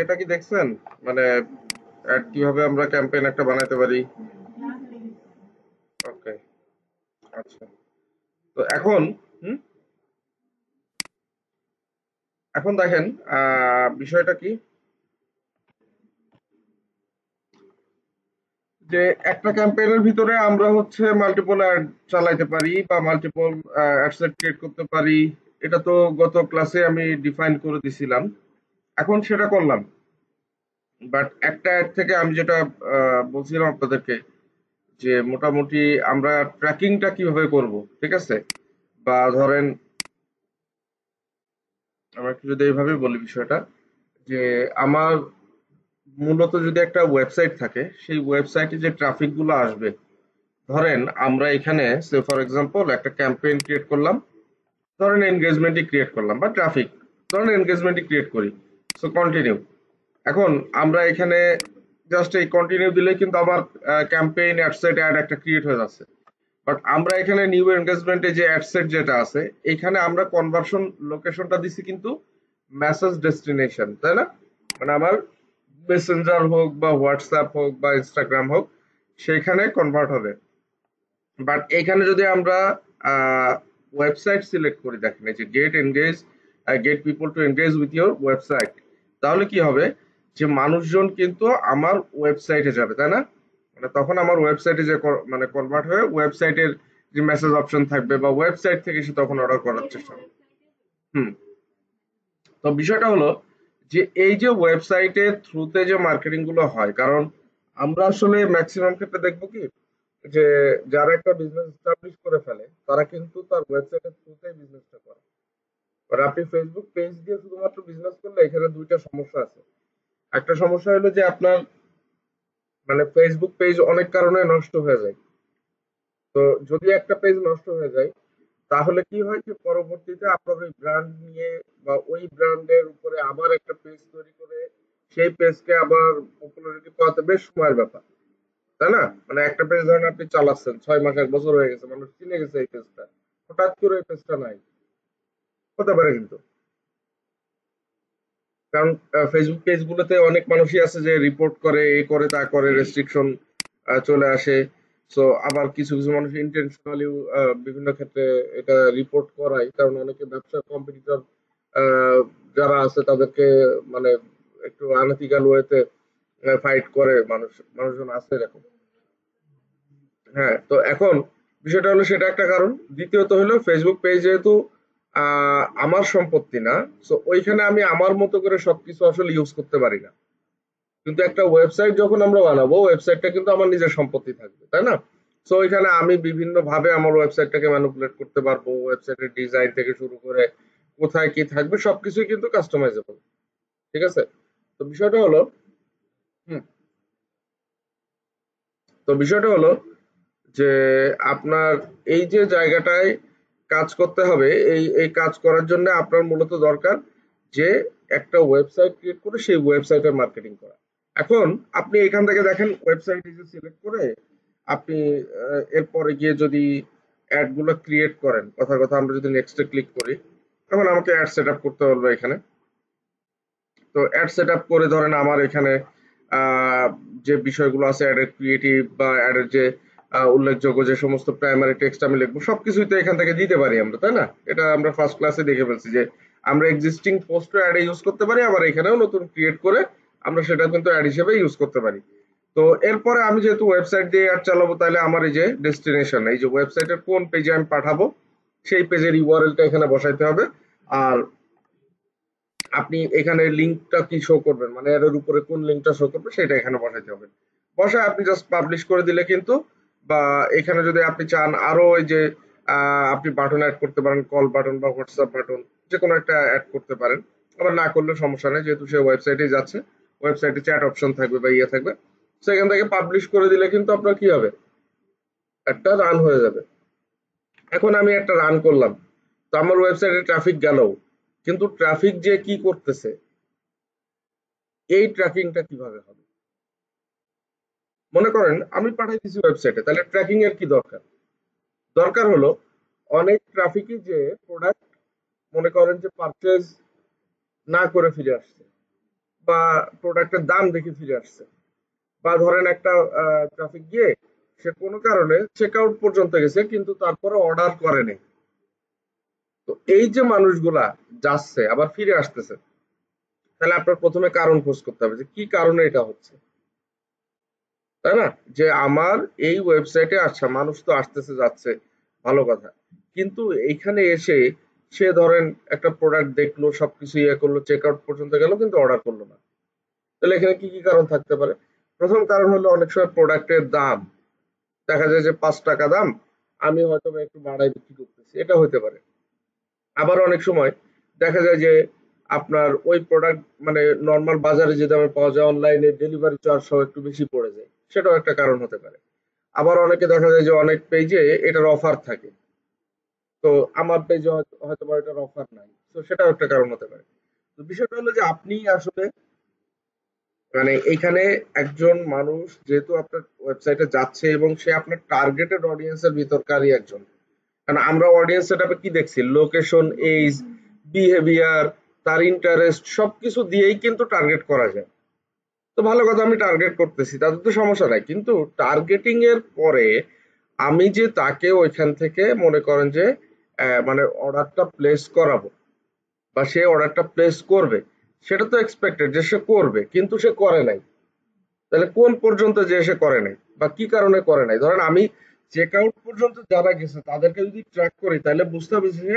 এটা কি দেখছেন? মানে কিভাবে আমরা ক্যাম্পেইন একটা বানাইতে পারি? ওকে, আচ্ছা। তো হুম, এখন দেখেন বিষয়টা কি, যে একটা ক্যাম্পেইনের ভিতরে আমরা হচ্ছে মাল্টিপল অ্যাড চালাইতে পারি বা মাল্টিপল অ্যাড সেট ক্রিয়েট করতে পারি। এটা তো গত ক্লাসে আমি ডিফাইন করে দিছিলাম। এখন সেটা করলাম, বাট একটা অ্যাড থেকে আমি যেটা বলছিলাম আপনাদেরকে, যে মোটামুটি আমরা ট্র্যাকিংটা কিভাবে করব, ঠিক আছে? বা ধরেন আমরা একটু যদি এইভাবে বলি বিষয়টা, যে আমার মূলত যদি একটা ওয়েবসাইট থাকে, সেই ওয়েবসাইটে যে ট্রাফিক গুলো আসবে, ধরেন আমরা এখানে সে ফর এক্সাম্পল একটা ক্যাম্পেইন ক্রিয়েট করলাম, ধরেন এনগেজমেন্টই ক্রিয়েট করলাম বা ট্রাফিক, ধরেন এনগেজমেন্টই ক্রিয়েট করি। So continue. এখন আমরা এখানে জাস্ট এই কন্টিনিউ দিলেই কিন্তু আমার ক্যাম্পেইন অ্যাডসেট অ্যাড একটা ক্রিয়েট হয়ে যাচ্ছে। বাট আমরা এখানে নিউ এনগেজমেন্টে যে অ্যাডসেট যেটা আছে, এখানে আমরা কনভার্সন লোকেশনটা দিছি কিন্তু মেসেজ ডেস্টিনেশন, তাই না? মানে আমার মেসেঞ্জার হোক বা হোয়াটসঅ্যাপ হোক বা ইনস্টাগ্রাম হোক, সেখানে কনভার্ট হবে। বাট এখানে যদি আমরা ওয়েবসাইট সিলেক্ট করি, দেখেন এই যে gate people to engage with your website, তাহলে কি হবে, যে মানুষজন কিন্তু আমার ওয়েবসাইটে যাবে, তাই না? মানে তখন আমার ওয়েবসাইটে যে মানে কনভার্ট হয়ে ওয়েবসাইটের যে মেসেজ অপশন থাকবে বা ওয়েবসাইট থেকে সে তখন অর্ডার করার চেষ্টা করবে। হুম। তো বিষয়টা হলো যে এই যে ওয়েবসাইটের থ্রুতে যে মার্কেটিং গুলো হয়, কারণ আমরা আসলে ম্যাক্সিমাম ক্ষেত্রে দেখবো কি, যে যারা একটা বিজনেস এস্টাবলিশ করে ফেলে তারা কিন্তু তার ওয়েবসাইটের থ্রুতেই বিজনেসটা করে। আর আপনি ফেসবুক পেজ দিয়ে শুধুমাত্র বিজনেস করলে এখানে দুইটা সমস্যা আছে। একটা সমস্যা হলো যে আপনার মানে ফেসবুক পেজ অনেক কারণে নষ্ট হয়ে যায়। তো যদি একটা পেজ নষ্ট হয়ে যায়, তাহলে কি হয় যে পরবর্তীতে আপনার ওই ব্র্যান্ড নিয়ে বা ওই ব্র্যান্ডের উপরে আবার একটা পেজ তৈরি করে সেই পেজকে আবার পপুলারিটি পাওয়াতে বেশ সময়ের ব্যাপার, তাই না? মানে একটা পেজ ধরেন আপনি চালাচ্ছেন 6 মাস 1 বছর হয়ে গেছে, মানুষ চিনে গেছে এই পেজটা, হঠাৎ করে এই পেজটা নাই, হতে পারে কিন্তু। কারণ ফেসবুক পেজ গুলোতে অনেক মানুষই আছে যে রিপোর্ট করে, এ করে, তা করে, রেস্ট্রিকশন চলে আসে। সো আবার কিছু কিছু মানুষ ইন্টেনশনালি বিভিন্ন ক্ষেত্রে এটা রিপোর্ট করায়, কারণ অনেকে ব্যবসার কম্পিটিটর যারা আছে তাদেরকে মানে একটু আনএথিক্যাল ওয়েতে ফাইট করে, মানুষজন আছে এরকম। হ্যাঁ, তো এখন বিষয়টা হলো সেটা একটা কারণ। দ্বিতীয়ত হলো ফেসবুক পেজ যেহেতু আমার সম্পত্তি না, সো ওইখানে আমি আমার মতো করে সবকিছু আসলে ইউজ করতে পারি না। কিন্তু একটা ওয়েবসাইট যখন আমরা বানাবো, ওয়েবসাইটটা কিন্তু আমার নিজের সম্পত্তি থাকবে, তাই না? সো ওইখানে আমি বিভিন্ন ভাবে আমার ওয়েবসাইটটাকে ম্যানিপুলেট করতে পারবো, ওয়েবসাইটের ডিজাইন থেকে শুরু করে কোথায় কি থাকবে সবকিছুই কিন্তু কাস্টমাইজেবল। ঠিক আছে? তো বিষয়টা হলো, হুম, তো বিষয়টা হলো যে আপনার এই যে জায়গাটায় কাজ করতে হবে, এই কাজ করার জন্য আপনার মূলত দরকার যে একটা ওয়েবসাইট ক্রিয়েট করে সেই ওয়েবসাইটের মার্কেটিং করা। এখন আপনি এখান থেকে দেখেন ওয়েবসাইট সিলেক্ট করে আপনি এরপরে গিয়ে যদি অ্যাড গুলো ক্রিয়েট করেন, কথার কথা আমরা যদি নেক্সটে ক্লিক করি, তখন আমাকে অ্যাড সেট আপ করতে বলবে এখানে। তো অ্যাড সেট আপ করে ধরেন আমার এখানে আহ, যে বিষয়গুলো আছে অ্যাডের ক্রিয়েটিভ বা অ্যাডের যে উল্লেখযোগ্য যে সমস্ত প্রাইমারি টেক্সট আমি লিখবো সবকিছুই তো এখান থেকে দিতে পারি আমরা, তাই না? এটা আমরা ফার্স্ট ক্লাসে দেখে ফেলছি যে আমরা এক্সিস্টিং পোস্ট অ্যাডে ইউজ করতে পারি, আবার এখানেও নতুন ক্রিয়েট করে আমরা সেটা কিন্তু অ্যাড হিসেবে ইউজ করতে পারি। তো এরপরে আমি যেহেতু ওয়েবসাইট দিয়ে অ্যাড চালাবো, তাহলে আমার এই যে ডেস্টিনেশন, এই যে ওয়েবসাইটের কোন পেজে আমি পাঠাবো, সেই পেজের ইউআরএলটা এখানে বসাইতে হবে। আর আপনি এখানে লিঙ্কটা কি শো করবেন, মানে এর উপরে কোন লিঙ্কটা শো করবে সেটা এখানে বসাইতে হবে। বসায় আপনি জাস্ট পাবলিশ করে দিলে কিন্তু, বা এখানে যদি আপনি চান আরো ওই যে আপনি বাটন অ্যাড করতে পারেন, কল বাটন বা হোয়াটসঅ্যাপ বাটন, যে কোনো একটা অ্যাড করতে পারেন। আবার না করলে সমস্যা নেই, যেহেতু সে ওয়েবসাইটে যাচ্ছে, ওয়েবসাইটে চ্যাট অপশন থাকবে বা ইয়ে থাকবে, সেখান থেকে পাবলিশ করে দিলে কিন্তু আপনার কি হবে, একটা রান হয়ে যাবে। এখন আমি একটা রান করলাম, তো আমার ওয়েবসাইটে ট্রাফিক গেল, কিন্তু ট্রাফিক যে কি করতেছে, এই ট্র্যাকিংটা কিভাবে হবে? মনে করেন আমি পাঠাই দিছি ওয়েবসাইটে, তাহলে ট্র্যাকিং এর কি দরকার? দরকার হলো অনেক ট্রাফিকই যে প্রোডাক্ট মনে করেন যে পারচেজ না করে ফিরে আসছে, বা প্রোডাক্টের দাম দেখে ফিরে আসছে, বা ধরেন একটা ট্রাফিক গিয়ে সে কোনো কারণে চেক আউট পর্যন্ত গেছে কিন্তু তারপরে অর্ডার করেনি। তো এই যে মানুষগুলা যাচ্ছে আবার ফিরে আসতেছে, তাহলে আপনার প্রথমে কারণ খোঁজ করতে হবে যে কি কারণে এটা হচ্ছে, তাই না? যে আমার এই ওয়েবসাইটে আচ্ছা মানুষ তো আসতেছে যাচ্ছে, ভালো কথা, কিন্তু এইখানে এসে সে ধরেন একটা প্রোডাক্ট দেখলো, সবকিছু ইয়ে করলো, চেক আউট পর্যন্ত গেল কিন্তু অর্ডার করলো না। তাহলে এখানে কি কি কারণ থাকতে পারে? প্রথম কারণ হলো অনেক সময় প্রোডাক্টের দাম, দেখা যায় যে ৫ টাকা দাম, আমি হয়তো বা একটু বাড়ায় বিক্রি করতেছি, এটা হতে পারে। আবার অনেক সময় দেখা যায় যে আপনার ওই প্রোডাক্ট মানে নরমাল বাজারে যে দামে পাওয়া যায় অনলাইনে ডেলিভারি চার্জ সহ একটু বেশি পড়ে যায়, সেটাও একটা কারণ হতে পারে। আবার অনেকে দেখা যায় যে অনেক পেজে এটার অফার থাকে, তো আমার পেজে হয়তো বা এটার অফার নাই, তো সেটাও একটা কারণ হতে পারে। তো বিষয়টা হলো যে আপনি আসলে মানে এইখানে একজন মানুষ যেহেতু আপনার ওয়েবসাইটে যাচ্ছে এবং সে আপনার টার্গেটেড অডিয়েন্সের ভিতরকারই একজন, কারণ আমরা অডিয়েন্স সেটআপে কি দেখছি, লোকেশন, এজ, বিহেভিয়ার, তার ইন্টারেস্ট সবকিছু দিয়েই কিন্তু টার্গেট করা যায়। তো ভালো কথা, আমি টার্গেট করতেছি, তাতে তো সমস্যা নাই, কিন্তু টার্গেটিং এর পরে আমি যে তাকে ওইখান থেকে মনে করেন যে মানে অর্ডারটা প্লেস করাবো বা সে অর্ডারটা প্লেস করবে, সেটা তো এক্সপেক্টেড যে সে করবে, কিন্তু সে করে নাই। তাহলে কোন পর্যন্ত যে সে করে নাই বা কি কারণে করে নাই, ধরেন আমি চেক আউট পর্যন্ত যারা গেছে তাদেরকে যদি ট্র্যাক করি তাহলে বুঝতে হবে যে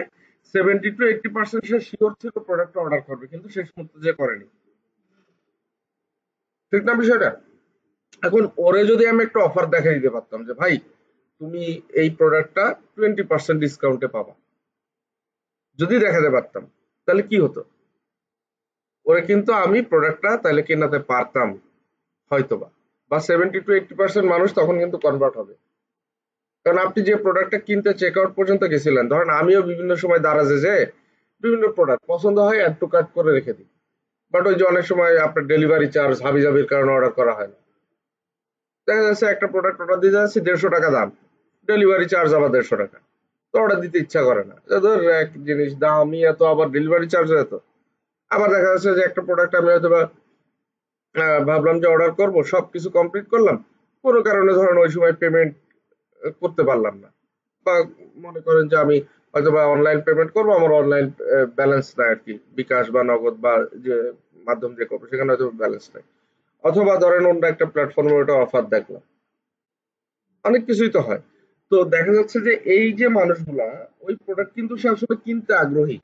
70 to 80% সে শিওর ছিল প্রোডাক্ট অর্ডার করবে কিন্তু শেষ মুহূর্তে যে করেনি। ঠিক না বিষয়টা? এখন ওরে যদি আমি একটা অফার দেখা দিতে পারতাম যে ভাই তুমি এই প্রোডাক্টটা 20% ডিসকাউন্টে পাবা, যদি দেখাতে পারতাম, তাহলে কি হতো, ওরে কিন্তু আমি প্রোডাক্টটা তাহলে কেনাতে পারতাম হয়তোবা, বা 70 to 80% মানুষ তখন কিন্তু কনভার্ট হবে। কারণ আপনি যে প্রোডাক্টটা কিনতে চেক আউট পর্যন্ত গেছিলেন, ধরেন আমিও বিভিন্ন সময় দারাজে যে বিভিন্ন প্রোডাক্ট পছন্দ হয় অ্যাড টু কার্ট করে রেখে দিই, বাট ওই যে অনেক সময় আপনার ডেলিভারি চার্জ হাবিজাবির কারণে অর্ডার করা হয় না। দেখা যাচ্ছে একটা প্রোডাক্ট অর্ডার দিতে যাচ্ছি 150 টাকা দাম, ডেলিভারি চার্জ আবার 150 টাকা, তো অর্ডার দিতে ইচ্ছা করে না, যে ধর এক জিনিস দামই এত আবার ডেলিভারি চার্জ এত। আবার দেখা যাচ্ছে যে একটা প্রোডাক্ট আমি হয়তো বা ভাবলাম যে অর্ডার করব, সবকিছু কমপ্লিট করলাম, কোনো কারণে ধরেন ওই সময় পেমেন্ট করতে পারলাম না, বা মনে করেন যে আমি হয়তোবা অনলাইন পেমেন্ট করবো, আমার অনলাইন ব্যালেন্স নাই আর কি, বিকাশ বা নগদ বা যে মাধ্যম দিয়ে করবো সেখানে হয়তো ব্যালেন্স নাই, অথবা ধরেন অন্য একটা প্ল্যাটফর্মে ওটা অফার দেখলাম, অনেক কিছুই তো হয়। তো দেখা যাচ্ছে যে এই যে মানুষগুলা ওই প্রোডাক্ট কিন্তু সে আসলে কিনতে আগ্রহী,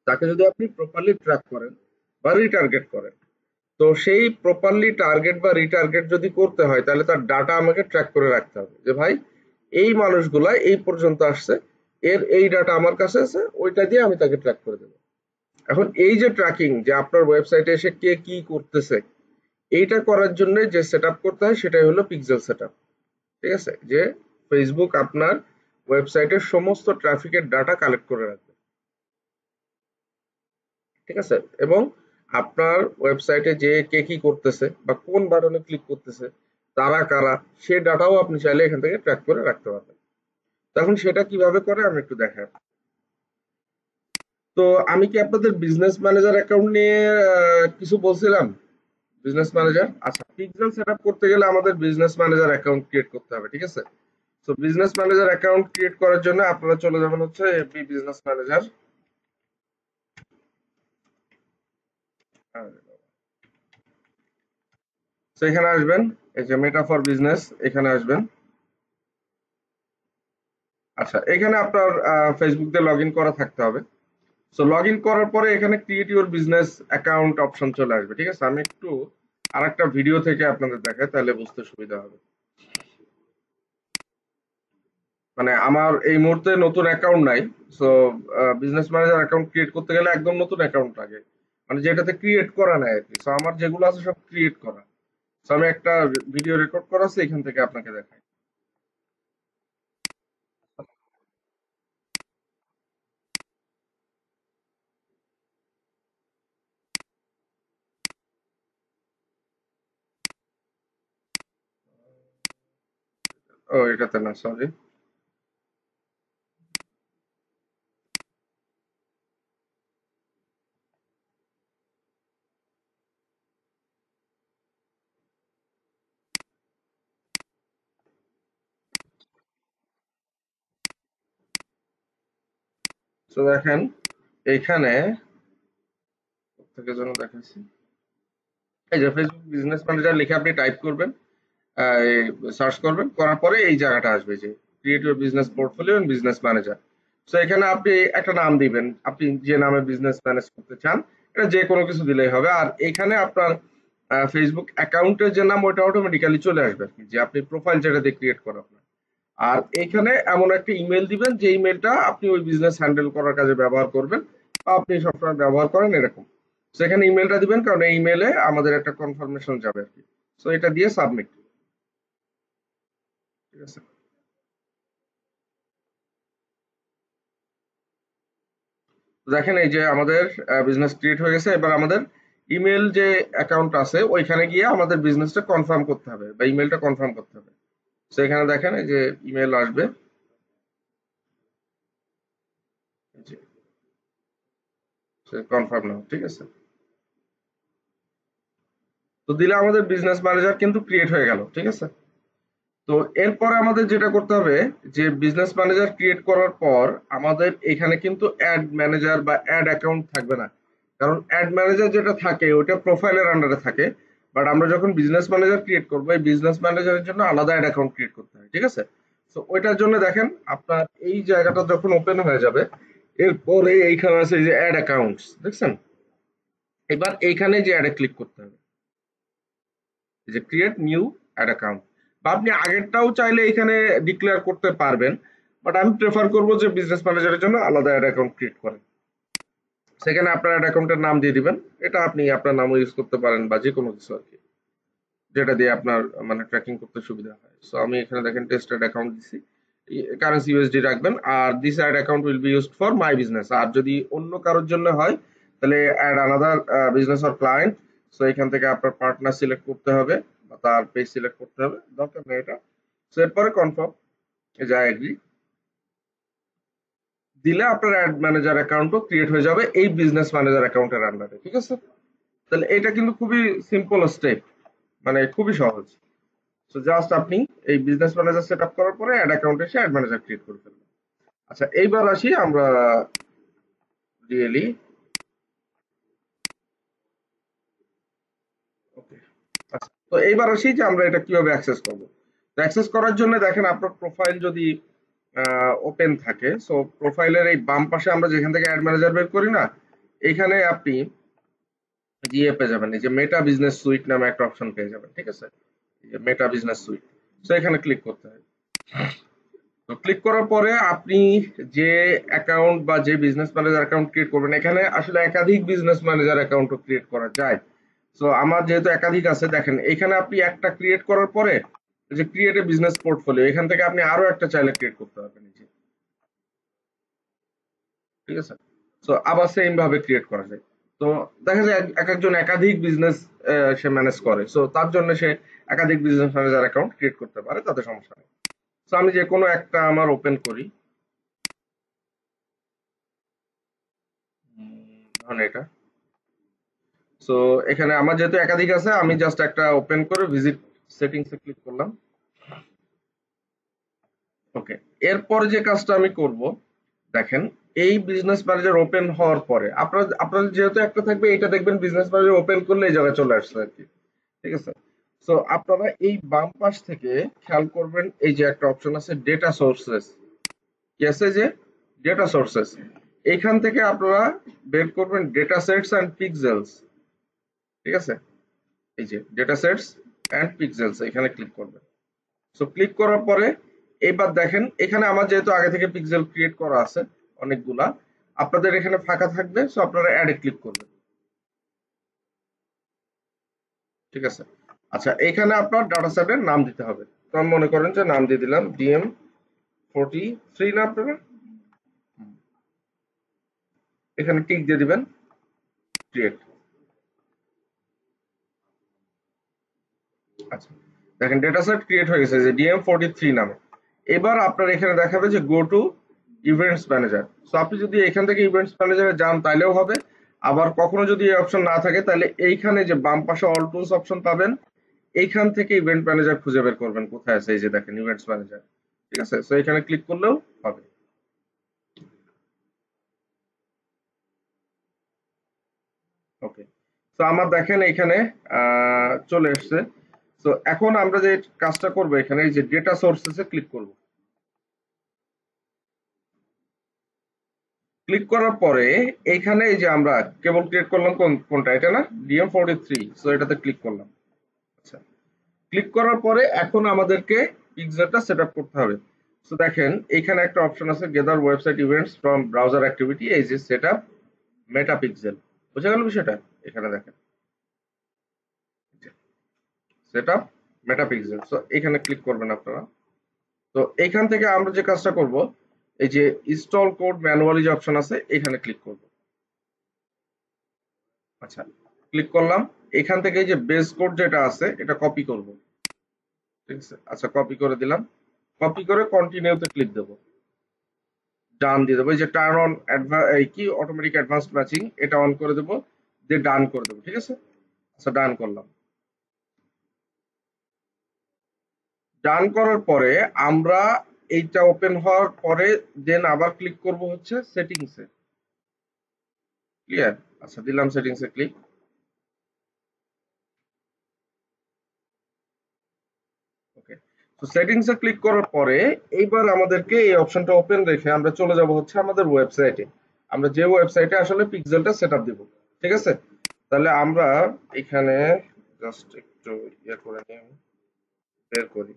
তাকে যদি আপনি প্রপারলি ট্র্যাক করেন বা রিটার্গেট করেন, তো সেই প্রপারলি টার্গেট বা রিটার্গেট যদি করতে হয় তাহলে তার ডাটা আমাকে ট্র্যাক করে রাখতে হবে যে ভাই এই মানুষগুলা এই পর্যন্ত আসছে, এর এই ডাটা আমার কাছে আছে, ওইটা দিয়ে আমি তাকে ট্র্যাক করে দেবো। এখন এই যে ট্র্যাকিং, যে আপনার ওয়েবসাইটে এসে কে কি করতেছে, এইটা করার জন্য যে সেট আপ করতে হয় সেটাই হলো পিক্সেল সেট আপ। ঠিক আছে, যে ফেসবুক আপনার ওয়েবসাইটের সমস্ত ট্রাফিকের ডাটা কালেক্ট করে রাখবে। ঠিক আছে, এবং আপনার ওয়েবসাইটে যে কে কি করতেছে বা কোন বাটনে ক্লিক করতেছে, তারা কারা, সে ডাটাও আপনি চাইলে এখান থেকে ট্র্যাক করে রাখতে পারবেন। তখন সেটা কিভাবে করে আমি একটু দেখাই। তো আমি কি আপনাদের বিজনেস ম্যানেজার অ্যাকাউন্ট নিয়ে কিছু বলছিলাম? বিজনেস ম্যানেজার, আচ্ছা, পিক্সেল সেটআপ করতে গেলে আমাদের বিজনেস ম্যানেজার অ্যাকাউন্ট ক্রিয়েট করতে হবে, ঠিক আছে? তো বিজনেস ম্যানেজার অ্যাকাউন্ট ক্রিয়েট করার জন্য আপনারা চলে যাবেন হচ্ছে এফবি বিজনেস ম্যানেজার, তো এখানে আসবেন, এই যে মেটা ফর বিজনেস, এখানে আসবেন। আচ্ছা, এখানে আপনার ফেসবুক দিয়ে লগ ইন করা থাকতে হবে। সো লগ ইন করার পরে এখানে create your business account option চলে আসবে, ঠিক আছে? আমি একটু আরেকটা ভিডিও থেকে আপনাদের দেখাই তাহলে বুঝতে সুবিধা হবে। মানে আমার এই মুহূর্তে নতুন অ্যাকাউন্ট নাই, so business manager account create করতে গেলে একদম নতুন অ্যাকাউন্ট লাগে, মানে যেটাতে ক্রিয়েট করা নাই আর কি। সো আমার যেগুলো আছে সব ক্রিয়েট করা। সো আমি একটা ভিডিও রেকর্ড করা আছে, এখান থেকে আপনাকে দেখাই। ও এটাতে না, সরি। তো দেখেন এইখানে থেকে যেন দেখাচ্ছি, এই যে ফেসবুক বিজনেস ম্যানেজার লিখে আপনি টাইপ করবেন, সার্চ করবেন, করার পরে এই জায়গাটা আসবে যে create your business portfolio and business manager. তো এখানে আপনি একটা নাম দিবেন, আপনি যে নামে বিজনেস ম্যানেজ করতে চান, এটা যে কোনো কিছু দিলেই হবে। আর এখানে আপনার ফেসবুক অ্যাকাউন্টের যে নাম ওইটা অটোমেটিক্যালি চলে আসবে আর কি, যে আপনি প্রোফাইল যেটা দিয়ে ক্রিয়েট করা আপনার। আর এখানে এমন একটা ইমেল দিবেন যে ইমেলটা আপনি ওই বিজনেস হ্যান্ডেল করার কাজে ব্যবহার করবেন বা আপনি সবসময় ব্যবহার করেন এরকম। সেখানে ইমেলটা দিবেন, কারণ এই ইমেলে আমাদের একটা কনফার্মেশন যাবে আর কি। সো এটা দিয়ে সাবমিট। ঠিক আছে। তো দেখেন এই যে আমাদের বিজনেস ক্রিয়েট হয়ে গেছে। এবার আমাদের ইমেল যে অ্যাকাউন্ট আছে ওইখানে গিয়ে আমাদের বিজনেসটা কনফার্ম করতে হবে বা ইমেলটা কনফার্ম করতে হবে। তো এখানে দেখেন এই যে ইমেল আসবে, কনফার্ম নাও। ঠিক আছে। তো দিলে আমাদের বিজনেস ম্যানেজার কিন্তু ক্রিয়েট হয়ে গেল। ঠিক আছে। তো এরপরে আমাদের যেটা করতে হবে, যে বিজনেস ম্যানেজার ক্রিয়েট করার পর আমাদের এখানে কিন্তু অ্যাড ম্যানেজার বা অ্যাড অ্যাকাউন্ট থাকবে না, কারণ অ্যাড ম্যানেজার যেটা থাকে ওটা প্রোফাইলের আন্ডারে থাকে। বাট আমরা যখন বিজনেস ম্যানেজার ক্রিয়েট করবো, এই বিজনেস ম্যানেজারের জন্য আলাদা অ্যাড অ্যাকাউন্ট ক্রিয়েট করতে হয়। ঠিক আছে। তো ওইটার জন্য দেখেন আপনার এই জায়গাটা যখন ওপেন হয়ে যাবে, এরপরে এইখানে আছে এই যে অ্যাড অ্যাকাউন্টস, দেখছেন? এবার এইখানে যে অ্যাডে ক্লিক করতে হবে, এই যে ক্রিয়েট নিউ অ্যাড অ্যাকাউন্ট, বা আপনি আগেরটাও চাইলে এখানে ডিক্লেয়ার করতে পারবেন। বাট আমি প্রেফার করব যে বিজনেস ম্যানেজারের জন্য আলাদা অ্যাড অ্যাকাউন্ট ক্রিয়েট করেন। সেখানে আপনার অ্যাড অ্যাকাউন্টের নাম দিয়ে দিবেন, এটা আপনি আপনার নামও ইউজ করতে পারেন বা যে কোনো কিছু আর কি, যেটা দিয়ে আপনার মানে ট্র্যাকিং করতে সুবিধা হয়। সো আমি এখানে দেখেন টেস্টেড অ্যাকাউন্ট দিছি, কারেন্সি ইউএসডি রাখবেন। আর this add account will be used for my business. আর যদি অন্য কারোর জন্য হয় তাহলে add another business or client. So এখান থেকে আপনার পার্টনার সিলেক্ট করতে হবে বা তার পেজ সিলেক্ট করতে হবে, দরকার নেই এটা। সো এরপরে কনফার্ম, এই যে এগ্রি দিলে আপনার অ্যাড ম্যানেজার অ্যাকাউন্টও ক্রিয়েট হয়ে যাবে এই বিজনেস ম্যানেজার অ্যাকাউন্টের আন্ডারে। ঠিক আছে। তাহলে এটা কিন্তু খুবই সিম্পল স্টেপ, মানে খুবই সহজ। সো জাস্ট আপনি এই বিজনেস ম্যানেজার সেট আপ করার পরে অ্যাড অ্যাকাউন্ট এসে অ্যাড ম্যানেজার ক্রিয়েট করে ফেলবেন। আচ্ছা, এইবার আসি আমরা রিয়েলি। ওকে। আচ্ছা, তো এইবার আসি যে আমরা এটা কিভাবে অ্যাক্সেস করব। তো অ্যাক্সেস করার জন্য দেখেন আপনার প্রোফাইল যদি ওপেন থাকে, সো প্রোফাইলের এই বাম পাশে আমরা যেখান থেকে অ্যাড ম্যানেজার বের করি না, এখানে আপনি জিএ পেয়ে যাবেন, এই যে মেটা বিজনেস সুইট নামে একটা অপশন পেয়ে যাবেন। ঠিক আছে। এই যে মেটা বিজনেস সুইট, সো এখানে ক্লিক করতে হবে। তো ক্লিক করার পরে আপনি যে অ্যাকাউন্ট বা যে বিজনেস ম্যানেজার অ্যাকাউন্ট ক্রিয়েট করবেন, এখানে আসলে একাধিক বিজনেস ম্যানেজার অ্যাকাউন্টও ক্রিয়েট করা যায়। সো আমার যেহেতু একাধিক আছে, দেখেন এখানে আপনি একটা ক্রিয়েট করার পরে যে ক্রিয়েট এ বিজনেস পোর্টফোলিও, এখান থেকে আপনি আরো একটা চাইলে ক্রিয়েট করতে পারবেন এই যে। ঠিক আছে। সো আবার সেম ভাবে ক্রিয়েট করা যায়। তো দেখা যায় এক একজন একাধিক বিজনেস সে ম্যানেজ করে, সো তার জন্য সে একাধিক বিজনেস ম্যানেজার অ্যাকাউন্ট ক্রিয়েট করতে পারে, তাতে সমস্যা নেই। সো আমি যে কোনো একটা আমার ওপেন করি, ধরেন এটা। সো এখানে আমার যেহেতু একাধিক আছে, আমি জাস্ট একটা ওপেন করে ভিজিট সেটিংস এ ক্লিক করলাম। ওকে। এরপরে যে কাজটা আমি করব, দেখেন এই বিজনেস ম্যানেজার ওপেন হওয়ার পরে আপনার যেহেতু একটা থাকবে, এটা দেখবেন বিজনেস ম্যানেজার ওপেন করলে এই জায়গায় চলে আসছে আর কি। ঠিক আছে। সো আপনারা এই বাম পাশ থেকে খেয়াল করবেন, এই যে একটা অপশন আছে ডেটা সোর্সেস, কি আছে যে ডেটা সোর্সেস, এইখান থেকে আপনারা বের করবেন ডেটা সেটস অ্যান্ড পিক্সেলস। ঠিক আছে। এই যে ডেটা সেটস অ্যান্ড পিক্সেলস, এখানে ক্লিক করবেন। সো ক্লিক করার পরে এবার দেখেন এখানে আমার যেহেতু আগে থেকে পিক্সেল ক্রিয়েট করা আছে অনেকগুলা, আপনাদের এখানে ফাঁকা থাকবে, সো আপনারা অ্যাডে ক্লিক করবেন। ঠিক আছে। আচ্ছা, এখানে আপনার ডাটা সেটের নাম দিতে হবে। তো আমি মনে করেন যে নাম দিয়ে দিলাম DM43 না আপনারা, এখানে টিক দিয়ে দিবেন, ক্রিয়েট। আচ্ছা, দেখেন ডেটা সেট ক্রিয়েট হয়ে গেছে যে DM43 নামে। এবার আপনার এখানে দেখাবে যে go to events manager. So আপনি যদি এখান থেকে ইভেন্টস ম্যানেজারে যান তাইলেও হবে। আবার কখনো যদি এই অপশন না থাকে, তাহলে এইখানে যে বাম পাশে অল টুলস অপশন পাবেন, এইখান থেকে ইভেন্ট ম্যানেজার খুঁজে বের করবেন কোথায় আছে, এই যে দেখেন ইভেন্টস ম্যানেজার। ঠিক আছে। সো এখানে ক্লিক করলেও হবে। ওকে, তো আমার দেখেন এখানে চলে এসছে। তো এখন আমরা যে কাজটা করব এখানে এই যে ডেটা সোর্সেসে ক্লিক করব। ক্লিক করার পরে এইখানে এই যে আমরা কেবল ক্রিয়েট করলাম কোনটা, এটা না, DM43, সো এটাতে ক্লিক করলাম। আচ্ছা, ক্লিক করার পরে এখন আমাদেরকে পিক্সেলটা সেটআপ করতে হবে। সো দেখেন এখানে একটা অপশন আছে, gather website events from browser activity, এই যে সেটআপ মেটা পিক্সেল। বুঝা গেল বিষয়টা? এখানে দেখেন সেটআপ মেটা পিক্সেল, সো এখানে ক্লিক করবেন আপনারা। তো এখান থেকে আমরা যে কাজটা করব, এই যে ইনস্টল কোড ম্যানুয়ালি যে অপশন আছে এখানে ক্লিক করব। আচ্ছা, ক্লিক করলাম। এখান থেকে এই যে বেস কোড যেটা আছে এটা কপি করব। ঠিক আছে, আচ্ছা কপি করে দিলাম। কপি করে কন্টিনিউতে ক্লিক দেব, ডান দিয়ে দেবো। এই যে টার্ন অন এই কি অটোমেটিক অ্যাডভান্সড ম্যাচিং, এটা অন করে দেবো, দিয়ে ডান করে দেবো। ঠিক আছে, আচ্ছা ডান করলাম। ডান করার পরে আমরা এইটা ওপেন হওয়ার পরে দেন আবার ক্লিক করব হচ্ছে সেটিংসে। ক্লিয়ার? আচ্ছা দিলাম সেটিংসে ক্লিক। ওকে, তো সেটিংসে ক্লিক করার পরে এইবার আমাদেরকে এই অপশনটা ওপেন রেখে আমরা চলে যাব হচ্ছে আমাদের ওয়েবসাইটে। আমরা যে ওয়েবসাইটে আসলে পিক্সেলটা সেটআপ দিব। ঠিক আছে, তাহলে আমরা এখানে জাস্ট একটু ইয়ে করে নিই, আমি বের করি।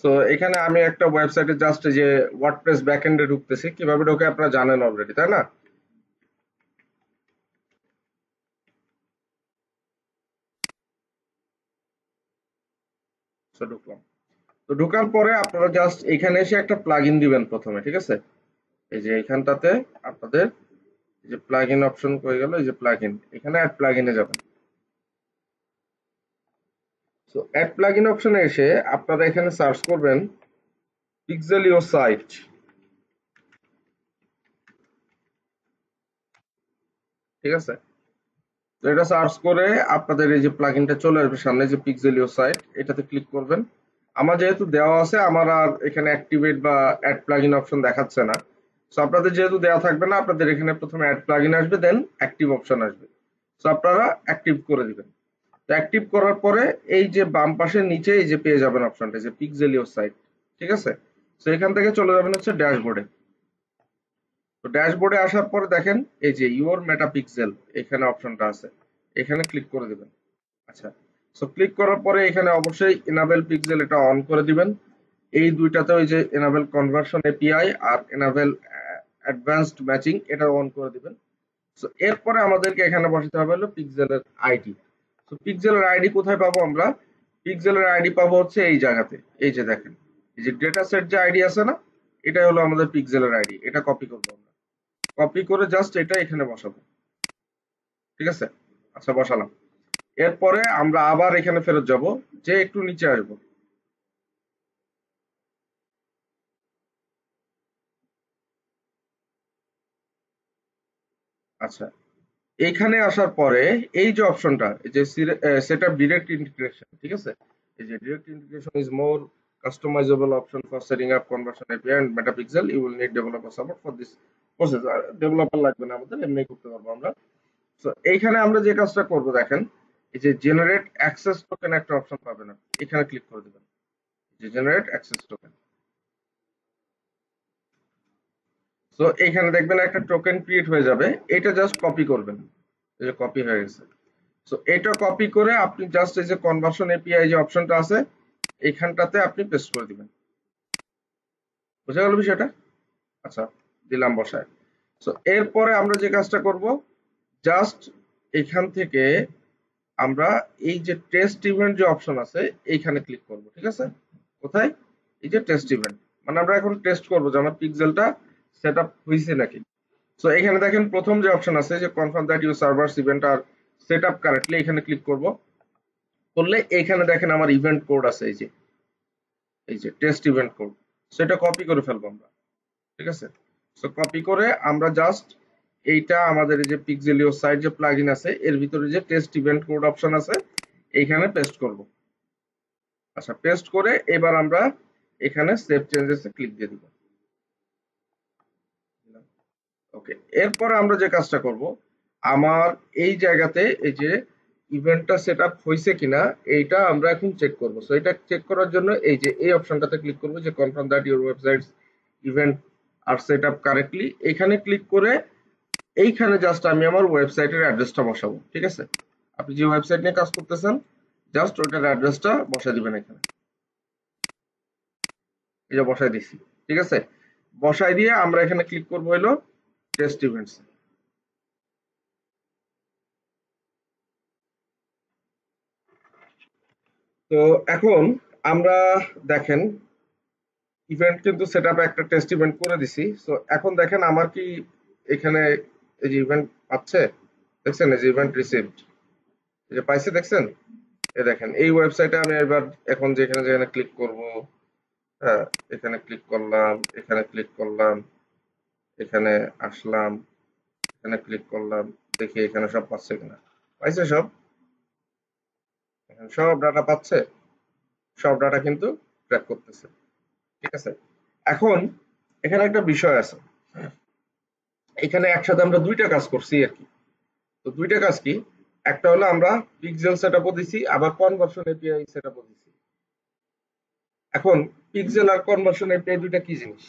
তো এখানে আমি একটা ওয়েবসাইটে জাস্ট যে ওয়ার্ডপ্রেস ব্যাকএন্ডে ঢুকতেছি, কিভাবে ঢোকে আপনারা জানেন অলরেডি, তাই না? তো ঢুকলাম। তো ঢোকার পরে আপনারা জাস্ট এখানে এসে একটা প্লাগইন দিবেন প্রথমে। ঠিক আছে, এই যে এখানটাতে আপনাদের এই যে প্লাগইন অপশন হয়ে গেল, এই যে প্লাগইন, এখানে অ্যাড প্লাগইনে যাবেন। সো অ্যাড প্লাগইন অপশনে এসে আপনারা এখানে সার্চ করবেন পিক্সেল ইওর সাইট। ঠিক আছে, তো এটা সার্চ করে আপনাদের এই যে প্লাগইনটা চলে আসবে সামনে, যে পিক্সেল ইওর সাইট, এটাতে ক্লিক করবেন। আমার যেহেতু দেওয়া আছে, আমার আর এখানে অ্যাক্টিভেট বা অ্যাড প্লাগইন অপশন দেখাচ্ছে না। সো আপনাদের যেহেতু দেওয়া থাকবে না, আপনাদের এখানে প্রথমে অ্যাড প্লাগইন আসবে, দেন অ্যাক্টিভ অপশন আসবে। সো আপনারা অ্যাক্টিভ করে দিবেন। তো অ্যাক্টিভ করার পরে এই যে বাম পাশের নিচে এই যে পেয়ে যাবেন অপশনটা, যে পিক্সেল ইওর সাইট। ঠিক আছে, তো এখান থেকে চলে যাবেন হচ্ছে ড্যাশবোর্ডে। তো ড্যাশবোর্ডে আসার পরে দেখেন এই যে ইওর মেটা পিক্সেল এখানে অপশনটা আছে, এখানে ক্লিক করে দিবেন। আচ্ছা, সো ক্লিক করার পরে এখানে অবশ্যই এনাবেল পিক্সেল এটা অন করে দিবেন। এই দুইটাতে ওই যে এনাবেল কনভার্সন এপিআই আর এনাবেল অ্যাডভান্সড ম্যাচিং এটা অন করে দিবেন। সো এরপরে আমাদেরকে এখানে বসাতে হবে হলো পিক্সেলের আইডি। তো পিক্সেলের আইডি কোথায় পাবো আমরা? পিক্সেলের আইডি পাবো হচ্ছে এই জায়গাতে। এই যে দেখেন এই যে ডেটা সেট যে আইডি আছে না, এটাই হলো আমাদের পিক্সেলের আইডি। এটা কপি করবো আমরা, কপি করে জাস্ট এটা এখানে বসাবো। ঠিক আছে, আচ্ছা বসালাম। এরপরে আমরা আবার এখানে ফেরত যাব, যে একটু নিচে আসবো। আচ্ছা, এইখানে আসার পরে এই যে অপশনটা, এই যে সেট আপ ডিরেক্ট ইন্টিগ্রেশন। ঠিক আছে, এই যে direct integration is more customizable option for setting up conversion API and metapixel. You will need developer support for this process. আর ডেভেলপার লাগবে না, আমাদের এমনি করতে পারবো আমরা। তো এইখানে আমরা যে কাজটা করব দেখেন, এই যে জেনারেট অ্যাক্সেস টোকেন একটা অপশন পাবেন, আপনি এখানে ক্লিক করে দিবেন, যে জেনারেট অ্যাক্সেস টোকেন। তো এইখানে দেখবেন একটা টোকেন ক্রিয়েট হয়ে যাবে, এটা জাস্ট কপি করবেন। এই যে কপি হয়ে গেছে। সো এটা কপি করে আপনি জাস্ট এই যে কনভার্সন এপিআই যে অপশনটা আছে এইখানটাতে আপনি পেস্ট করে দিবেন। বুঝা গেল বিষয়টা? আচ্ছা, দিলাম বসায়। সো এরপরে আমরা যে কাজটা করব, জাস্ট এখান থেকে আমরা এই যে টেস্ট ইভেন্ট যে অপশন আছে এইখানে ক্লিক করব। ঠিক আছে, কোথায়? এই যে টেস্ট ইভেন্ট, মানে আমরা এখন টেস্ট করব যে আমার পিক্সেলটা সেটআপ হইছে নাকি। সো এখানে দেখেন প্রথম যে অপশন আছে, যে confirm that your servers event are set up correctly, এখানে ক্লিক করব। করলে এখানে দেখেন আমার ইভেন্ট কোড আছে, এই যে টেস্ট ইভেন্ট কোড, সেটা কপি করে ফেলবো আমরা। ঠিক আছে, সো কপি করে আমরা জাস্ট এইটা আমাদের এই যে পিক্সেলিও সাইট যে প্লাগইন আছে এর ভিতরে যে টেস্ট ইভেন্ট কোড অপশন আছে এইখানে পেস্ট করব। আচ্ছা, পেস্ট করে এবার আমরা এখানে সেভ চেঞ্জেস এ ক্লিক দিয়ে দিব। ওকে, এরপরে আমরা যে কাজটা করব, আমার এই জায়গাতে এই যে ইভেন্টটা সেট আপ হয়েছে কিনা এইটা আমরা এখন চেক করব। সো এটা চেক করার জন্য এই যে এই অপশনটাতে ক্লিক করব, যে confirm that your websites event are set up correctly, এখানে ক্লিক করে এইখানে জাস্ট আমি আমার ওয়েবসাইটের অ্যাড্রেসটা বসাবো। ঠিক আছে, আপনি যে ওয়েবসাইট নিয়ে কাজ করতেছেন জাস্ট ওটার অ্যাড্রেসটা বসাই দিবেন এখানে। এই যে বসাই দিছি। ঠিক আছে, বসাই দিয়ে আমরা এখানে ক্লিক করবো হলো টেস্ট ইভেন্টস। তো এখন আমরা দেখেন ইভেন্ট কিন্তু সেট আপে একটা টেস্ট ইভেন্ট করে দিছি। সো এখন দেখেন আমার কি এখানে এই যে ইভেন্ট পাচ্ছে, দেখছেন এই যে ইভেন্ট রিসিভড, এই যে পাইছে দেখছেন। এই দেখেন এই ওয়েবসাইটে আমি এবার এখন যেখানে যেখানে ক্লিক করব, হ্যাঁ এখানে ক্লিক করলাম, এখানে ক্লিক করলাম, এখানে আসলাম, এখানে ক্লিক করলাম, দেখি এখানে সব পাচ্ছে কিনা। পাইছে সব, এখানে সব ডাটা পাচ্ছে, সব ডাটা কিন্তু ট্র্যাক করতেছে। ঠিক আছে, এখন এখানে একটা বিষয় আছে, এখানে একসাথে আমরা দুইটা কাজ করছি আর কি। তো দুইটা কাজ কি, একটা হলো আমরা পিক্সেল সেটআপও দিছি, আবার কনভার্সন এপিআই সেটআপও দিছি। এখন পিক্সেল আর কনভার্সন এপিআই দুইটা কি জিনিস?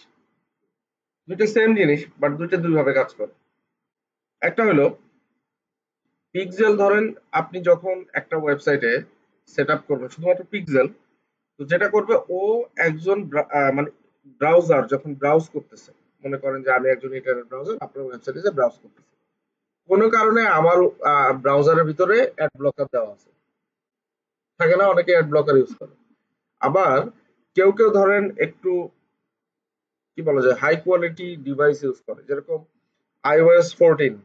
দুইটা সেম জিনিস, বাট দুইটা দুই ভাবে কাজ করে। একটা হলো পিক্সেল, ধরেন আপনি যখন একটা ওয়েবসাইটে সেটআপ করবেন শুধুমাত্র পিক্সেল, তো যেটা করবে ও একজন মানে ব্রাউজার যখন ব্রাউজ করতেছে, মনে করেন যে আমি একজন ইন্টারনেট ব্রাউজার আপনার ওয়েবসাইটে যে ব্রাউজ করতেছি, কোনো কারণে আমার ব্রাউজারের ভিতরে অ্যাড ব্লকার দেওয়া আছে, থাকে না অনেকে অ্যাড ব্লকার ইউজ করে। আবার কেউ কেউ ধরেন একটু কি বলা যায় হাই কোয়ালিটি ডিভাইস ইউজ করে, যেরকম iOS 14,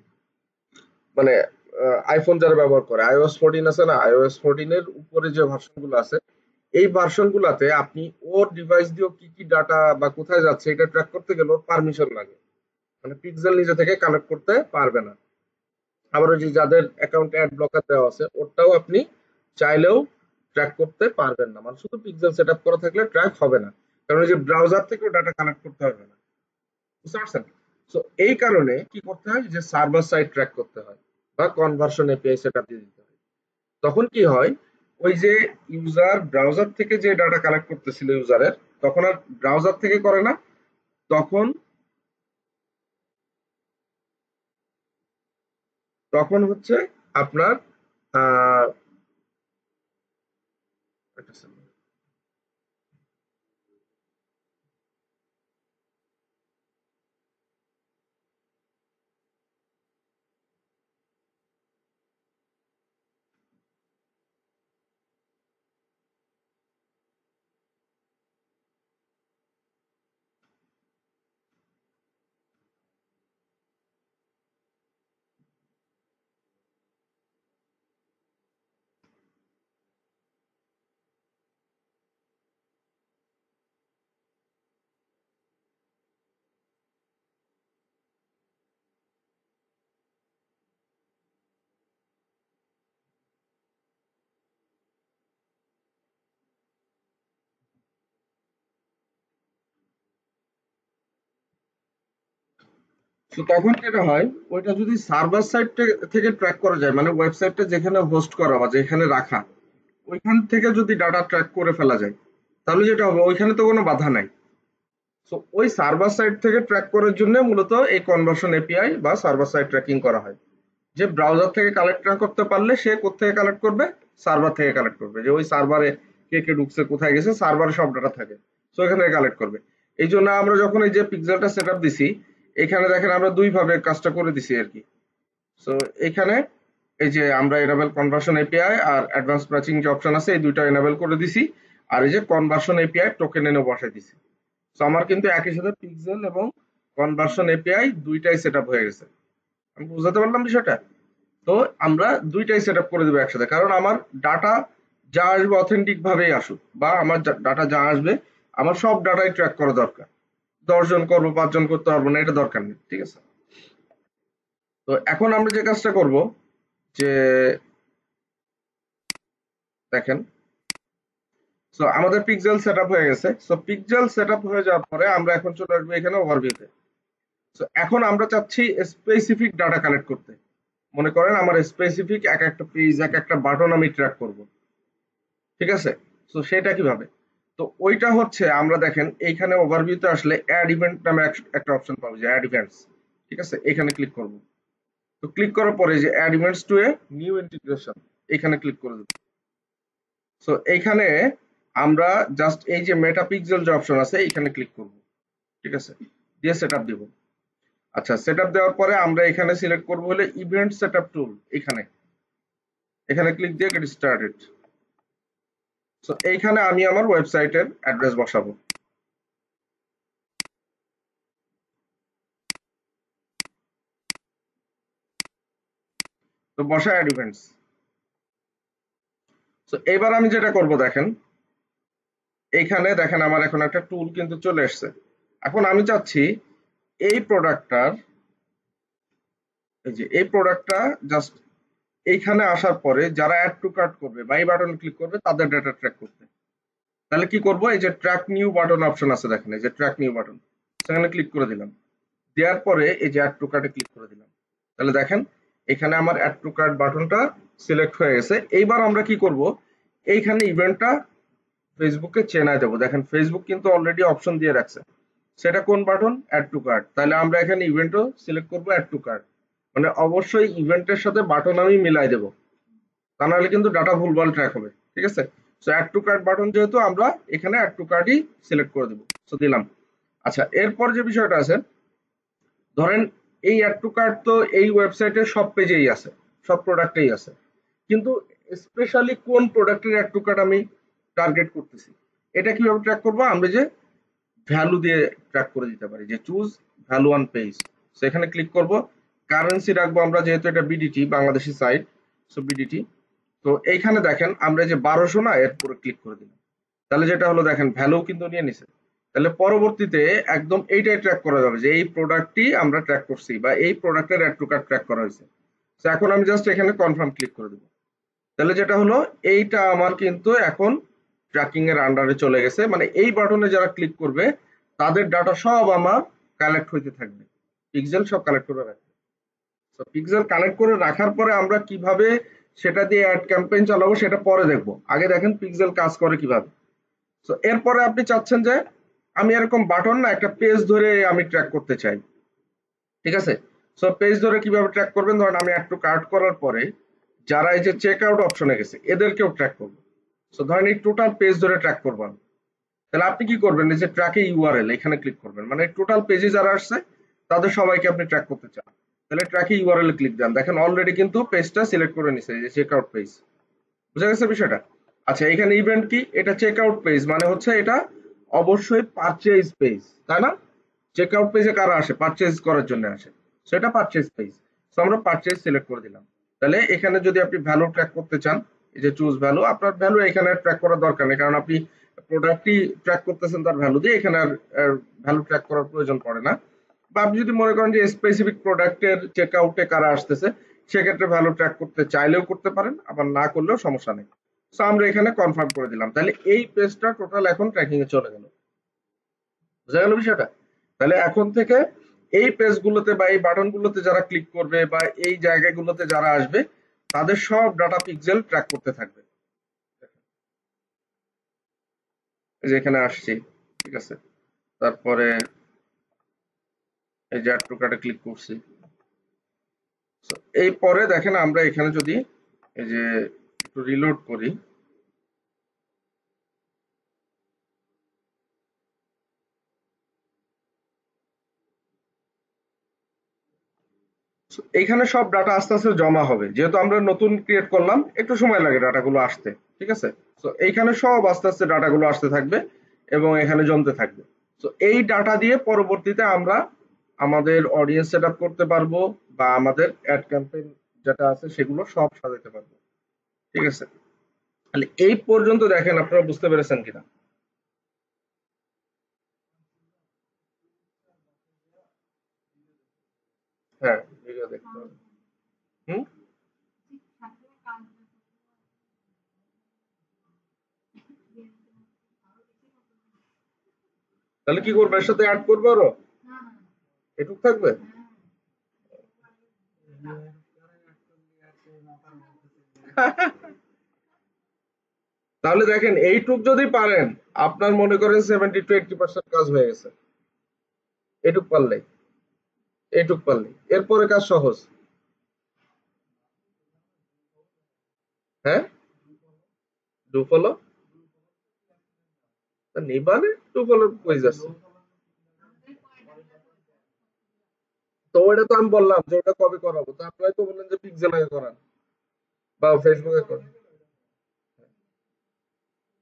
মানে আইফোন যারা ব্যবহার করে iOS 14 আছে না, iOS 14 এর উপরে যে ভার্সন গুলো আছে এই ভার্সন গুলাতে আপনি ওর ডিভাইস দিয়ে কি কি ডাটা বা কোথায় যাচ্ছে এটা ট্র্যাক করতে গেলে ওর পারমিশন লাগে, মানে পিক্সেল নিজে থেকে কানেক্ট করতে পারবে না। আবার ওই যে যাদের অ্যাকাউন্টে অ্যাড ব্লকার দেওয়া আছে ওটাও আপনি চাইলেও ট্র্যাক করতে পারবেন না, মানে শুধু পিক্সেল সেট আপ করা থাকলে ট্র্যাক হবে না, কারণ ওই যে ব্রাউজার থেকেও ডাটা কানেক্ট করতে হবে না। বুঝতে পারছেন? সো এই কারণে কি করতে হয়, যে সার্ভার সাইড ট্র্যাক করতে হয় বা কনভার্সন এপিআই সেট আপ দিয়ে দিতে হয়। তখন কি হয়, ওই যে ইউজার ব্রাউজার থেকে যে ডাটা কালেক্ট করতেছিল ইউজারের, তখন আর ব্রাউজার থেকে করে না, তখন তখন হচ্ছে আপনার আহ একটা second। তো তখন যেটা হয়, ওইটা যদি সার্ভার সাইড থেকে ট্র্যাক করা যায়, মানে ওয়েবসাইটটা যেখানে হোস্ট করা বা যেখানে রাখা ওইখান থেকে যদি ডাটা ট্র্যাক করে ফেলা যায়, তাহলে যেটা হবে ওইখানে তো কোনো বাধা নাই। সো ওই সার্ভার সাইড থেকে ট্র্যাক করার জন্য মূলত এই কনভার্সন এপিআই বা সার্ভার সাইড ট্র্যাকিং করা হয়, যে ব্রাউজার থেকে কালেক্ট না করতে পারলে সে কোত্থেকে কালেক্ট করবে, সার্ভার থেকে কালেক্ট করবে, যে ওই সার্ভারে কে কে ঢুকছে কোথায় গেছে সার্ভারে সব ডাটা থাকে, সো এখান থেকে কালেক্ট করবে। এই জন্য আমরা যখন এই যে পিক্সেলটা সেট আপ দিছি, এখানে দেখেন আমরা দুই ভাবে কাজটা করে দিছি আর কি। সো এখানে এই যে আমরা এনাবেল কনভার্সন এপিআই আর অ্যাডভান্স ম্যাচিং যে অপশন আছে এই দুইটা এনাবেল করে দিছি, আর এই যে কনভার্সন এপিআই টোকেন এনে বসাই দিছি। সো আমার কিন্তু একই সাথে পিক্সেল এবং কনভার্সন এপিআই দুইটাই সেট আপ হয়ে গেছে। আমি বুঝাতে পারলাম বিষয়টা? তো আমরা দুইটাই সেট আপ করে দেবো একসাথে, কারণ আমার ডাটা যা আসবে অথেন্টিক ভাবেই আসুক, বা আমার ডাটা যা আসবে আমার সব ডাটাই ট্র্যাক করা দরকার। 10 জন করবো 5 জন করতে পারবো না এটা দরকার নেই। ঠিক আছে? তো এখন আমরা যে কাজটা করব যে দেখেন, সো আমাদের পিক্সেল সেটআপ হয়ে গেছে। সো পিক্সেল সেটআপ হয়ে যাওয়ার পরে আমরা এখন চলে আসবো এখানে ওভারভিউতে। সো এখন আমরা চাচ্ছি স্পেসিফিক ডাটা কালেক্ট করতে। মনে করেন আমার স্পেসিফিক এক একটা পেজ, এক একটা বাটন আমি ট্র্যাক করব, ঠিক আছে? সো সেটা কিভাবে? তো ওইটা হচ্ছে আমরা দেখেন এইখানে ওভারভিউতে আসলে অ্যাড ইভেন্ট নামে একটা অপশন পাবো, যে অ্যাড ইভেন্টস, ঠিক আছে? এখানে ক্লিক করব। তো ক্লিক করার পরে যে add events to a new integration, এখানে ক্লিক করে দেব। সো এইখানে আমরা জাস্ট এই যে মেটা পিক্সেল যে অপশন আছে এখানে ক্লিক করব, ঠিক আছে? দিয়ে সেটআপ দিব। আচ্ছা, সেটআপ দেওয়ার পরে আমরা এখানে সিলেক্ট করব হলে ইভেন্ট সেটআপ টুল, এখানে এখানে ক্লিক দিয়ে গেট স্টার্টেড। সো এইখানে আমি আমার ওয়েবসাইটের অ্যাড্রেস বসাবো। তো বসা অ্যাড ইভেন্টস। সো এবার আমি যেটা করব দেখেন, এইখানে দেখেন আমার এখন একটা টুল কিন্তু চলে এসেছে। এখন আমি চাচ্ছি এই প্রোডাক্টটার, এই যে এই প্রোডাক্টটা জাস্ট এইখানে আসার পরে যারা অ্যাড টু কার্ট করবে বা এই বাটনে ক্লিক করবে তাদের ডেটা ট্র্যাক করতে। তাহলে কি করব, এই যে ট্র্যাক নিউ বাটন অপশন আছে দেখেন, এই যে ট্র্যাক নিউ বাটন, সেখানে ক্লিক করে দিলাম। দেওয়ার পরে এই যে অ্যাড টু কার্টে ক্লিক করে দিলাম। তাহলে দেখেন এখানে আমার অ্যাড টু কার্ট বাটনটা সিলেক্ট হয়ে গেছে। এইবার আমরা কি করব, এইখানে ইভেন্টটা ফেসবুকে চেনায় দেবো। দেখেন ফেসবুক কিন্তু অলরেডি অপশন দিয়ে রাখছে, সেটা কোন বাটন, অ্যাড টু কার্ট। তাহলে আমরা এখানে ইভেন্টও সিলেক্ট করব অ্যাড টু কার্ট, মানে অবশ্যই ইভেন্টের সাথে বাটন আমি মিলাই দেবো, তা নাহলে কিন্তু ডাটা ভুলভাল ট্র্যাক হবে, ঠিক আছে? So add to cart button যেহেতু, আমরা এখানে অ্যাড টু কার্টই সিলেক্ট করে দেবো। সো দিলাম। আচ্ছা, এরপর যে বিষয়টা আছে, ধরেন এই অ্যাড টু কার্ট তো এই ওয়েবসাইটের সব পেজেই আছে, সব প্রোডাক্টেই আছে, কিন্তু স্পেশালি কোন প্রোডাক্টের অ্যাড টু কার্ট আমি টার্গেট করতেছি, এটা কিভাবে ট্র্যাক করবো? আমরা যে ভ্যালু দিয়ে ট্র্যাক করে দিতে পারি, যে choose value on page. So এখানে ক্লিক করব, কারেন্সি রাখবো আমরা, যেহেতু এটা BDT Bangladeshi site, so BDT. তো এইখানে দেখেন আমরা যে 1200 না, এর উপরে ক্লিক করে দিলাম। তাহলে যেটা হলো দেখেন ভ্যালু কিন্তু নিয়ে নিছে। তাহলে পরবর্তীতে একদম এইটাই ট্র্যাক করা যাবে যে এই প্রোডাক্টটি আমরা ট্র্যাক করছি বা এই প্রোডাক্টের অ্যাড টু কার্ট ট্র্যাক করা হয়েছে। তো এখন আমি জাস্ট এখানে কনফার্ম ক্লিক করে দেবো। তাহলে যেটা হলো এইটা আমার কিন্তু এখন ট্র্যাকিং এর আন্ডারে চলে গেছে, মানে এই বাটনে যারা ক্লিক করবে তাদের ডাটা সব আমার কালেক্ট হইতে থাকবে, পিক্সেল সব কালেক্ট করে রাখবে। তো পিক্সেল কালেক্ট করে রাখার পরে আমরা কিভাবে সেটা দিয়ে অ্যাড ক্যাম্পেইন চালাবো সেটা পরে দেখবো, আগে দেখেন পিক্সেল কাজ করে কিভাবে। তো এরপরে আপনি চাচ্ছেন যে আমি এরকম বাটন না একটা পেজ ধরে আমি ট্র্যাক করতে চাই, ঠিক আছে? সো পেজ ধরে কিভাবে ট্র্যাক করবেন, ধরেন আমি একটু কার্ট করার পরে যারা এই যে চেক আউট অপশনে গেছে এদেরকেও ট্র্যাক করবো। সো ধরেন এই টোটাল পেজ ধরে ট্র্যাক করবেন। তাহলে আপনি কি করবেন, এই যে ট্র্যাকে ইউআরএল এখানে ক্লিক করবেন, মানে টোটাল পেজে যারা আসছে তাদের সবাইকে আপনি ট্র্যাক করতে চান। তাহলে ট্র্যাকে ইউআরএল ক্লিক দেন, দেখেন অলরেডি কিন্তু পেজটা সিলেক্ট করে নিছে, এই যে চেক আউট পেজ। বুঝা গেছে বিষয়টা? আচ্ছা, এখানে ইভেন্ট কি, এটা চেক আউট পেজ, মানে হচ্ছে এটা অবশ্যই পারচেজ পেজ, তাই না? চেক আউট পেজে কারা আসে, পারচেজ করার জন্য আসে, সেটা পারচেজ পেজ। তো আমরা পারচেজ সিলেক্ট করে দিলাম। তাহলে এখানে যদি আপনি ভ্যালু ট্র্যাক করতে চান, এই যে চুজ ভ্যালু, আপনার ভ্যালু এখানে ট্র্যাক করার দরকার নেই, কারণ আপনি প্রোডাক্টই ট্র্যাক করতেছেন তার ভ্যালু দিয়ে, এখানে আর ভ্যালু ট্র্যাক করার প্রয়োজন পড়ে না। বা আপনি যদি মনে করেন যে স্পেসিফিক প্রোডাক্টের চেক আউটে কারা আসতেছে, সেক্ষেত্রে ভ্যালু ট্র্যাক করতে চাইলেও করতে পারেন, আবার না করলেও সমস্যা নেই। সো আমরা এখানে কনফার্ম করে দিলাম। তাহলে এই পেজটা টোটাল এখন ট্র্যাকিং এ চলে গেল। বুঝা গেল বিষয়টা? তাহলে এখন থেকে এই পেজগুলোতে বা এই বাটনগুলোতে যারা ক্লিক করবে বা এই জায়গাগুলোতে যারা আসবে তাদের সব ডাটা পিক্সেল ট্র্যাক করতে থাকবে। এই যে এখানে আসছি, ঠিক আছে? তারপরে এই যে অ্যাড টু কার্টে ক্লিক করছি। So, এই পরে দেখেন আমরা এখানে যদি এই যে একটু রিলোড করি, so, এইখানে সব ডাটা আস্তে আস্তে জমা হবে, যেহেতু আমরা নতুন ক্রিয়েট করলাম একটু সময় লাগে ডাটাগুলো আসতে, ঠিক আছে? তো এইখানে সব আস্তে আস্তে ডাটাগুলো আসতে থাকবে এবং এখানে জমতে থাকবে। তো এই ডাটা দিয়ে পরবর্তীতে আমরা আমাদের অডিয়েন্স সেট আপ করতে পারবো বা আমাদের অ্যাড ক্যাম্পেইন যেটা আছে সেগুলো সব সাজাতে পারবো, ঠিক আছে? তাহলে এই পর্যন্ত দেখেন আপনারা বুঝতে পেরেছেন কিনা? হ্যাঁ, ভিডিও দেখতে হবে। হুম, তাহলে কি করবে, এর সাথে অ্যাড করবে আরো এটুক থাকবে। তাহলে দেখেন এইটুক যদি পারেন, আপনার মনে করেন 70 to 80% কাজ হয়ে গেছে। এটুক পারলেই, এইটুক পারলেই এরপরে কাজ সহজ। হ্যাঁ, ডু ফলো নিবানে, ডু ফলো কই যাচ্ছে। তো ওটা তো আমি বললাম যে ওটা কবে করাবো, তো আপনারাই তো বললেন যে পিক্সেল আগে করান বা ফেসবুকে করান।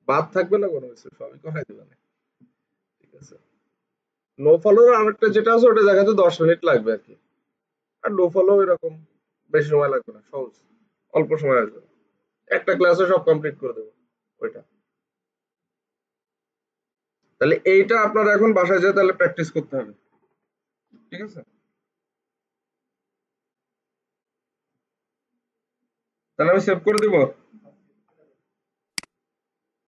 বাদ থাকবে না কোনো কিছু, সবই করাই দিবেন। ঠিক আছে। নো ফলোর আরেকটা যেটা আছে ওটা দেখাতে 10 মিনিট লাগবে আর কি। আর নো ফলো এরকম বেশি সময় লাগবে না, সহজ, অল্প সময় আসবে। একটা ক্লাসে সব কমপ্লিট করে দেবো ওইটা। তাহলে এইটা আপনারা এখন বাসায় যেয়ে তাহলে প্র্যাকটিস করতে হবে। ঠিক আছে, তাহলে আমি সেভ করে দিব।